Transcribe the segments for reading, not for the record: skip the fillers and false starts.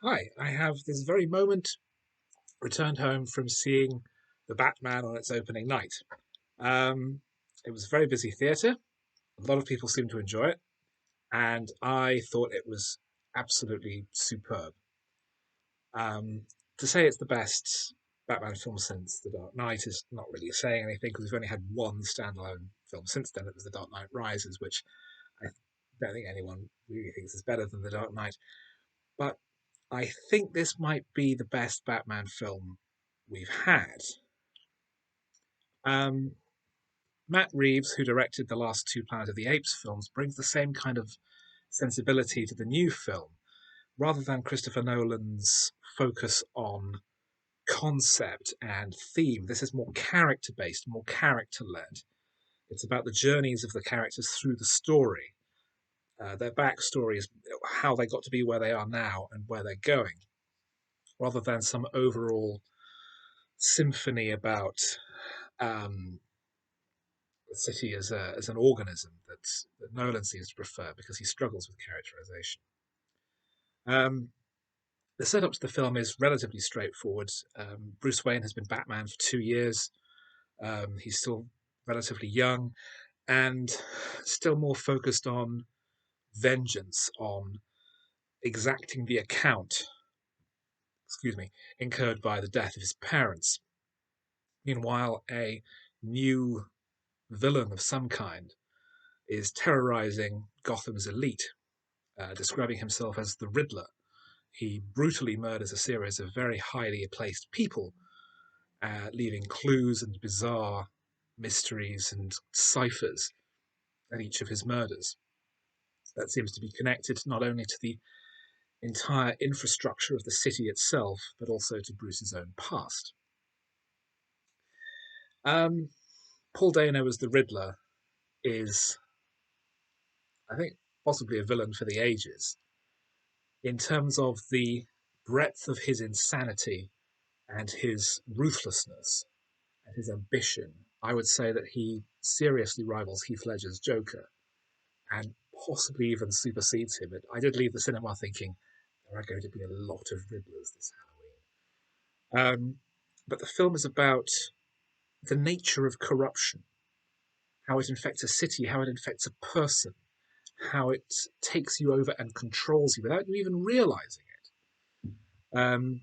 Hi, I have this very moment returned home from seeing The Batman on its opening night. It was a very busy theatre. A lot of people seemed to enjoy it, and I thought it was absolutely superb. Um, to say it's the best Batman film since The Dark Knight is not really saying anything because we've only had one standalone film since then. It was The Dark Knight Rises, which I don't think anyone really thinks is better than The Dark Knight. But I think this might be the best Batman film we've had. Um, Matt Reeves, who directed the last two Planet of the Apes films, brings the same kind of sensibility to the new film, rather than Christopher Nolan's focus on concept and theme. This is more character based, more character led. It's about the journeys of the characters through the story, their backstories, how they got to be where they are now and where they're going, rather than some overall symphony about um, the city as an organism that Nolan seems to prefer because he struggles with characterization. Um, the setup to the film is relatively straightforward. Bruce Wayne has been Batman for 2 years. He's still relatively young and still more focused on vengeance, on exacting the account, excuse me, incurred by the death of his parents. Meanwhile, a new villain of some kind is terrorizing Gotham's elite, describing himself as the Riddler. He brutally murders a series of very highly placed people, leaving clues and bizarre mysteries and ciphers at each of his murders. That seems to be connected not only to the entire infrastructure of the city itself, but also to Bruce's own past. Um, Paul Dano as the Riddler is, I think, possibly a villain for the ages in terms of the breadth of his insanity and his ruthlessness and his ambition. I would say that he seriously rivals Heath Ledger's Joker and possibly even supersedes him. I did leave the cinema thinking there are going to be a lot of Riddlers this Halloween. But the film is about the nature of corruption, how it infects a city, how it infects a person, how it takes you over and controls you without you even realizing it.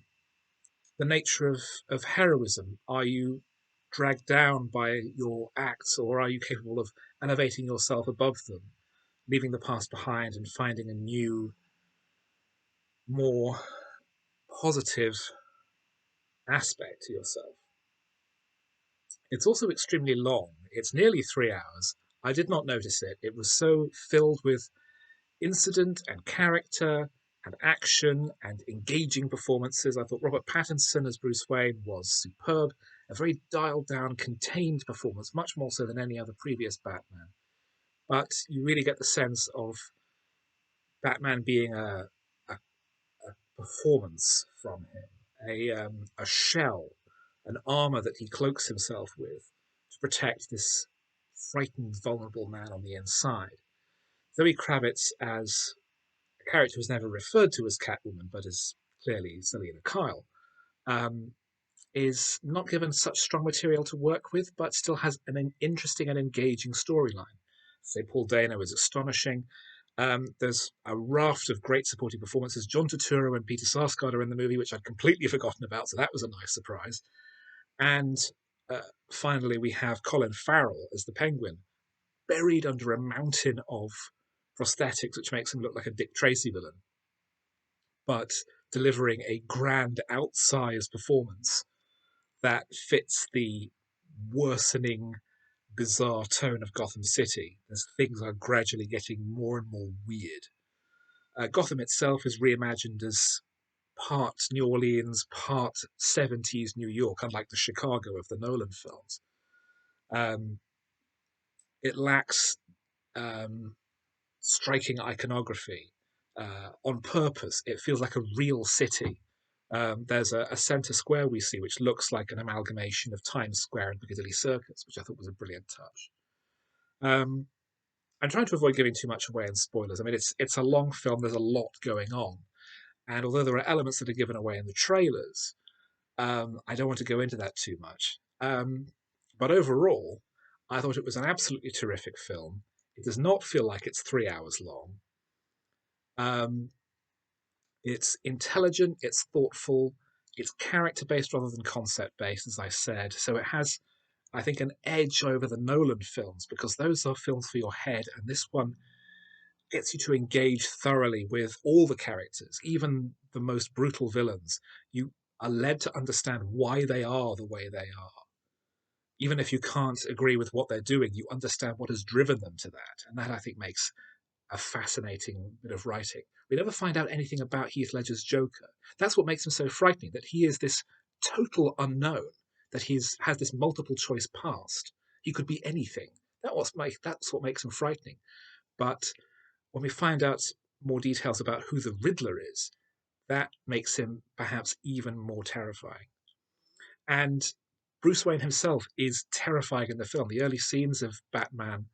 The nature of heroism. Are you dragged down by your acts, or are you capable of elevating yourself above them, leaving the past behind and finding a new, more positive aspect to yourself? It's also extremely long. It's nearly 3 hours. I did not notice it. It was so filled with incident and character and action and engaging performances. I thought Robert Pattinson as Bruce Wayne was superb, a very dialed down, contained performance, much more so than any other previous Batman. But you really get the sense of Batman being a performance from him, a shell, an armor that he cloaks himself with to protect this frightened, vulnerable man on the inside. Zoe Kravitz as a character who's never referred to as Catwoman, but is clearly Selina Kyle, um, is not given such strong material to work with, but still has an interesting and engaging storyline. Say Paul Dano is astonishing. There's a raft of great supporting performances. John Turturro and Peter Sarsgaard are in the movie, which I'd completely forgotten about, so that was a nice surprise. And uh, finally, we have Colin Farrell as the Penguin, buried under a mountain of prosthetics, which makes him look like a Dick Tracy villain, but delivering a grand outsized performance that fits the worsening, bizarre tone of Gotham City as things are gradually getting more and more weird. Gotham itself is reimagined as part New Orleans, part 70s New York, unlike the Chicago of the Nolan films. Um, it lacks um, striking iconography on purpose. It feels like a real city. There's a centre square we see, which looks like an amalgamation of Times Square and Piccadilly Circus, which I thought was a brilliant touch. Um, I'm trying to avoid giving too much away in spoilers. I mean, it's a long film. There's a lot going on, And although there are elements that are given away in the trailers, I don't want to go into that too much. But overall, I thought it was an absolutely terrific film. It does not feel like it's 3 hours long. Um, it's intelligent, it's thoughtful, it's character based rather than concept based, as I said. So it has, I think, an edge over the Nolan films because those are films for your head, and this one gets you to engage thoroughly with all the characters, even the most brutal villains. You are led to understand why they are the way they are. Even if you can't agree with what they're doing, you understand what has driven them to that. And that, I think, makes a fascinating bit of writing. We never find out anything about Heath Ledger's Joker. That's what makes him so frightening, that he is this total unknown, that he's has this multiple choice past. He could be anything. That's what makes him frightening. But when we find out more details about who the Riddler is, that makes him perhaps even more terrifying. And Bruce Wayne himself is terrifying in the film. The early scenes of Batman,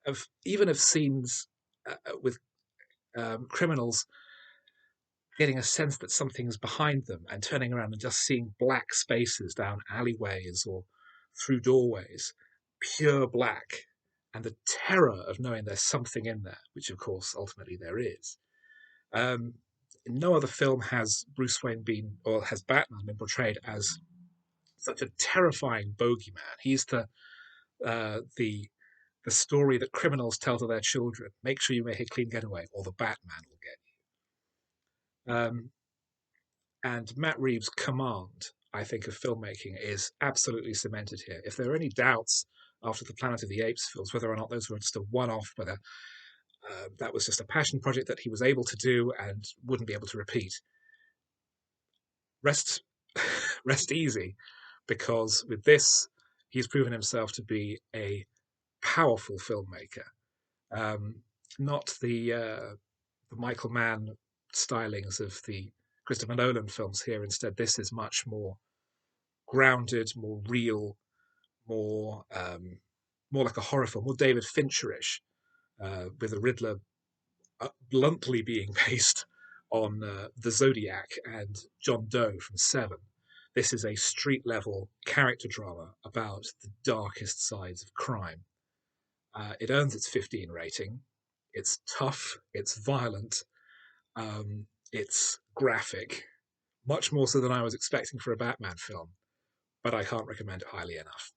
of scenes with criminals getting a sense that something's behind them and turning around and just seeing black spaces down alleyways or through doorways, pure black, and the terror of knowing there's something in there, which of course ultimately there is. Um, in no other film has Bruce Wayne been, or has Batman been portrayed as such a terrifying bogeyman. He's the story that criminals tell to their children. Make sure you make a clean getaway, or the Batman will get you. And Matt Reeves' command, I think, of filmmaking is absolutely cemented here. If there are any doubts after the Planet of the Apes films, whether or not those were just a one-off, whether that was just a passion project that he was able to do and wouldn't be able to repeat, rest rest easy, because with this, he's proven himself to be a powerful filmmaker. Um, Not the Michael Mann stylings of the Christopher Nolan films here. Instead, this is much more grounded, more real, more like a horror film, more David Fincherish, with the Riddler bluntly being based on the Zodiac and John Doe from Seven. This is a street level character drama about the darkest sides of crime. It earns its 15 rating. It's tough, it's violent, it's graphic, much more so than I was expecting for a Batman film, but I can't recommend it highly enough.